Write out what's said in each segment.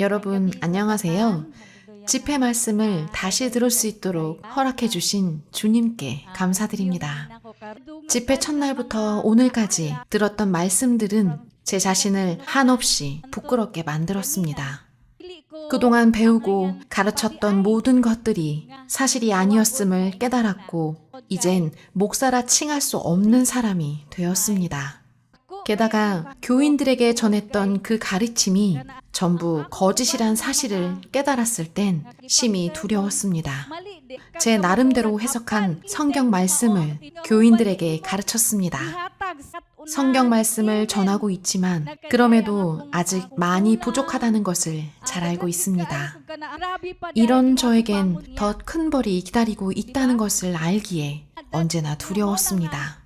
여러분 안녕하세요. 집회 말씀을 다시 들을 수 있도록 허락해 주신 주님께 감사드립니다. 집회 첫날부터 오늘까지 들었던 말씀들은 제 자신을 한없이 부끄럽게 만들었습니다. 그동안 배우고 가르쳤던 모든 것들이 사실이 아니었음을 깨달았고 이젠 목사라 칭할 수 없는 사람이 되었습니다. 게다가 교인들에게 전했던 그 가르침이 전부 거짓이란 사실을 깨달았을 땐 심히 두려웠습니다. 제 나름대로 해석한 성경 말씀을 교인들에게 가르쳤습니다. 성경 말씀을 전하고 있지만 그럼에도 아직 많이 부족하다는 것을 잘 알고 있습니다. 이런 저에겐 더 큰 벌이 기다리고 있다는 것을 알기에 언제나 두려웠습니다.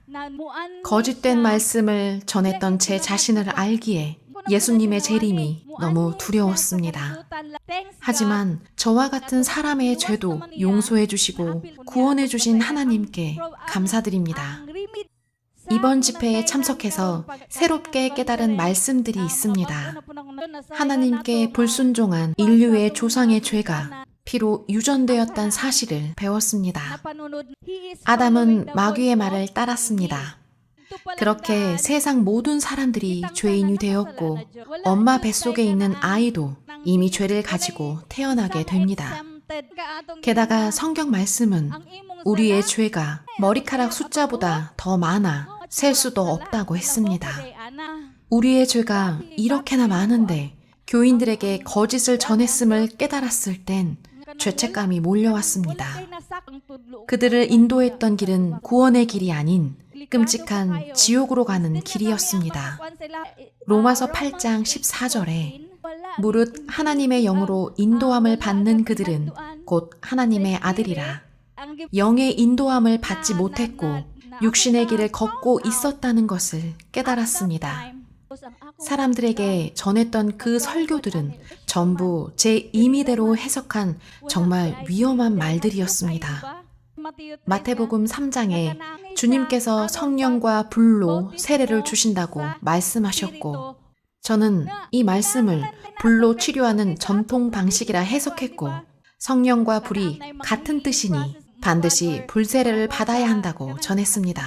거짓된 말씀을 전했던 제 자신을 알기에 예수님의 재림이 너무 두려웠습니다. 하지만 저와 같은 사람의 죄도 용서해 주시고 구원해 주신 하나님께 감사드립니다. 이번 집회에 참석해서 새롭게 깨달은 말씀들이 있습니다. 하나님께 불순종한 인류의 조상의 죄가 피로 유전되었다는 사실을 배웠습니다. 아담은 마귀의 말을 따랐습니다. 그렇게 세상 모든 사람들이 죄인이 되었고 엄마 뱃속에 있는 아이도 이미 죄를 가지고 태어나게 됩니다. 게다가 성경 말씀은 우리의 죄가 머리카락 숫자보다 더 많아 셀 수도 없다고 했습니다. 우리의 죄가 이렇게나 많은데 교인들에게 거짓을 전했음을 깨달았을 땐 죄책감이 몰려왔습니다. 그들을 인도했던 길은 구원의 길이 아닌 끔찍한 지옥으로 가는 길이었습니다. 로마서 8장 14절에 무릇 하나님의 영으로 인도함을 받는 그들은 곧 하나님의 아들이라. 영의 인도함을 받지 못했고 육신의 길을 걷고 있었다는 것을 깨달았습니다. 사람들에게 전했던 그 설교들은 전부 제 임의대로 해석한 정말 위험한 말들이었습니다. 마태복음 3장에 주님께서 성령과 불로 세례를 주신다고 말씀하셨고 저는 이 말씀을 불로 치료하는 전통 방식이라 해석했고 성령과 불이 같은 뜻이니 반드시 불세례를 받아야 한다고 전했습니다.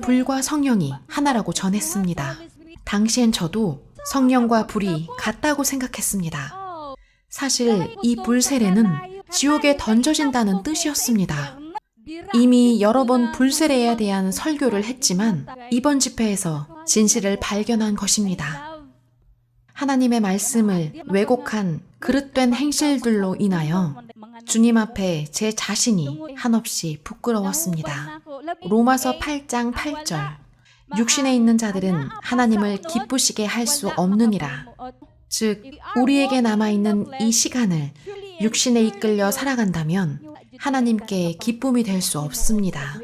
불과 성령이 하나라고 전했습니다. 당시엔 저도 성령과 불이 같다고 생각했습니다. 사실 이 불세례는 지옥에 던져진다는 뜻이었습니다. 이미 여러 번 불세례에 대한 설교를 했지만 이번 집회에서 진실을 발견한 것입니다. 하나님의 말씀을 왜곡한 그릇된 행실들로 인하여 주님 앞에 제 자신이 한없이 부끄러웠습니다. 로마서 8장 8절 육신에 있는 자들은 하나님을 기쁘시게 할 수 없느니라. 즉 우리에게 남아있는 이 시간을 육신에 이끌려 살아간다면 하나님께 기쁨이 될 수 없습니다.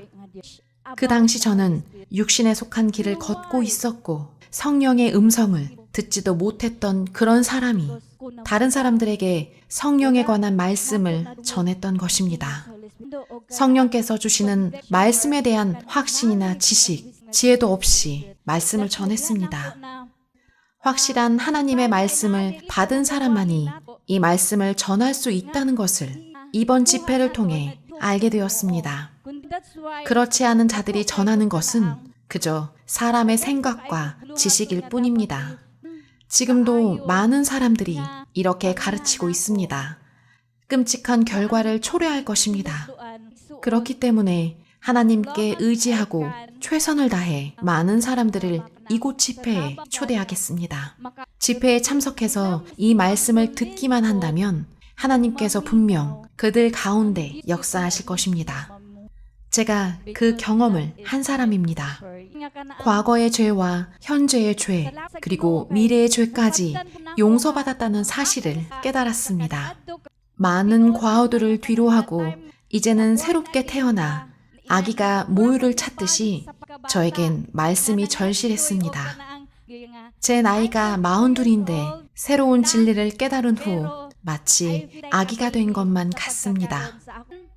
그 당시 저는 육신에 속한 길을 걷고 있었고 성령의 음성을 듣지도 못했던 그런 사람이 다른 사람들에게 성령에 관한 말씀을 전했던 것입니다. 성령께서 주시는 말씀에 대한 확신이나 지식, 지혜도 없이 말씀을 전했습니다. 확실한 하나님의 말씀을 받은 사람만이 이 말씀을 전할 수 있다는 것을 이번 집회를 통해 알게 되었습니다. 그렇지 않은 자들이 전하는 것은 그저 사람의 생각과 지식일 뿐입니다. 지금도 많은 사람들이 이렇게 가르치고 있습니다. 끔찍한 결과를 초래할 것입니다. 그렇기 때문에 하나님께 의지하고 최선을 다해 많은 사람들을 이곳 집회에 초대하겠습니다. 집회에 참석해서 이 말씀을 듣기만 한다면 하나님께서 분명 그들 가운데 역사하실 것입니다. 제가 그 경험을 한 사람입니다. 과거의 죄와 현재의 죄, 그리고 미래의 죄까지 용서받았다는 사실을 깨달았습니다. 많은 과오들을 뒤로하고 이제는 새롭게 태어나 아기가 모유를 찾듯이 저에겐 말씀이 절실했습니다. 제 나이가 42인데 새로운 진리를 깨달은 후 마치 아기가 된 것만 같습니다.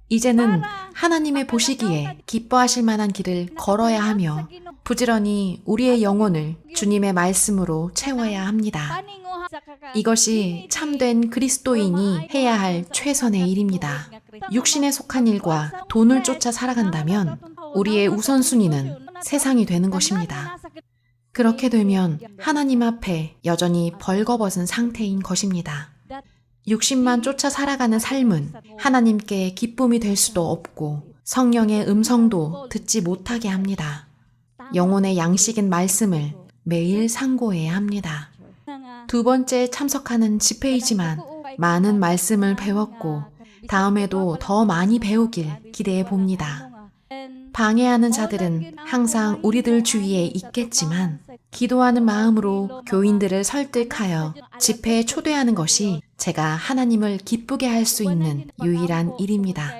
이제는 하나님의 보시기에 기뻐하실 만한 길을 걸어야 하며 부지런히 우리의 영혼을 주님의 말씀으로 채워야 합니다. 이것이 참된 그리스도인이 해야 할 최선의 일입니다. 육신에 속한 일과 돈을 쫓아 살아간다면 우리의 우선순위는 세상이 되는 것입니다. 그렇게 되면 하나님 앞에 여전히 벌거벗은 상태인 것입니다. 육신만 쫓아 살아가는 삶은 하나님께 기쁨이 될 수도 없고 성령의 음성도 듣지 못하게 합니다. 영혼의 양식인 말씀을 매일 상고해야 합니다. 두 번째 참석하는 집회이지만 많은 말씀을 배웠고 다음에도 더 많이 배우길 기대해 봅니다. 방해하는 자들은 항상 우리들 주위에 있겠지만 기도하는 마음으로 교인들을 설득하여 집회에 초대하는 것이 제가 하나님을 기쁘게 할 수 있는 유일한 일입니다.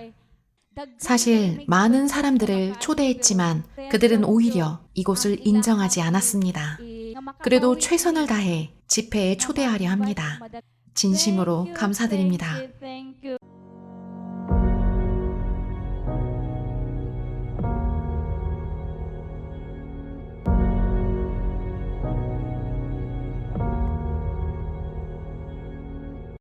사실 많은 사람들을 초대했지만 그들은 오히려 이곳을 인정하지 않았습니다. 그래도 최선을 다해 집회에 초대하려 합니다. 진심으로 감사드립니다.